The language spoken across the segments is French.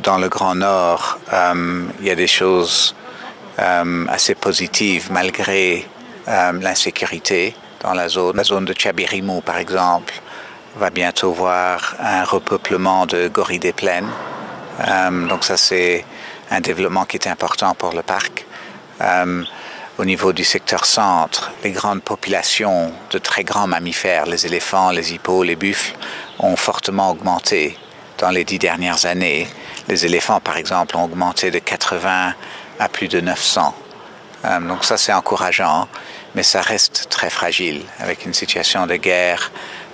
dans le Grand Nord, il y a des choses assez positives malgré l'insécurité dans la zone. La zone de Tchabirimou, par exemple, va bientôt voir un repeuplement de gorilles des plaines. Donc ça, c'est un développement qui est important pour le parc. Au niveau du secteur centre, les grandes populations de très grands mammifères, les éléphants, les hippos, les buffles, ont fortement augmenté dans les 10 dernières années. Les éléphants, par exemple, ont augmenté de 80 à plus de 900. Donc ça, c'est encourageant, mais ça reste très fragile. Avec une situation de guerre,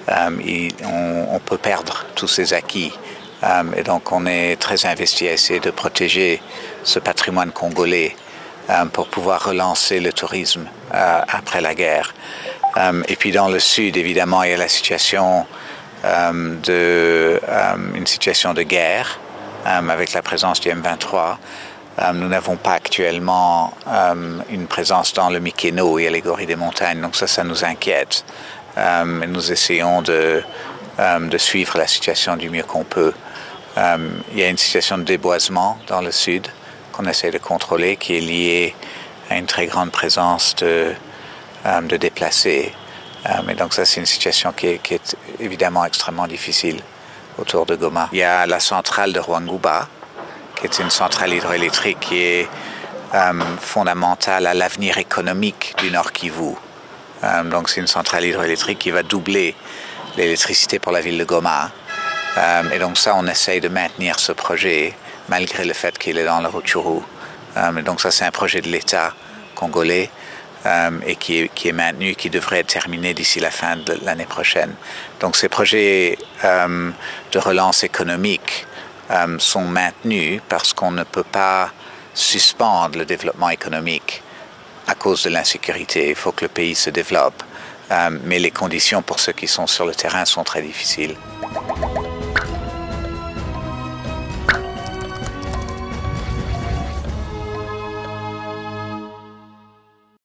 on peut perdre tous ces acquis. Et donc, on est très investi à essayer de protéger ce patrimoine congolais pour pouvoir relancer le tourisme après la guerre. Et puis dans le sud, évidemment, il y a la situation une situation de guerre avec la présence du M23. Nous n'avons pas actuellement une présence dans le Mikeno et les gorilles des montagnes, donc ça nous inquiète. Nous essayons de suivre la situation du mieux qu'on peut. Il y a une situation de déboisement dans le sud qu'on essaie de contrôler, qui est liée à une très grande présence de déplacés. Et donc ça, c'est une situation qui est évidemment extrêmement difficile autour de Goma. Il y a la centrale de Rwanguba, qui est une centrale hydroélectrique qui est fondamentale à l'avenir économique du Nord Kivu. Donc c'est une centrale hydroélectrique qui va doubler l'électricité pour la ville de Goma. Et donc ça, on essaye de maintenir ce projet malgré le fait qu'il est dans le Rutshuru. Et donc ça, c'est un projet de l'État congolais et qui est maintenu, qui devrait être terminé d'ici la fin de l'année prochaine. Donc ces projets de relance économique sont maintenus parce qu'on ne peut pas suspendre le développement économique à cause de l'insécurité. Il faut que le pays se développe, mais les conditions pour ceux qui sont sur le terrain sont très difficiles.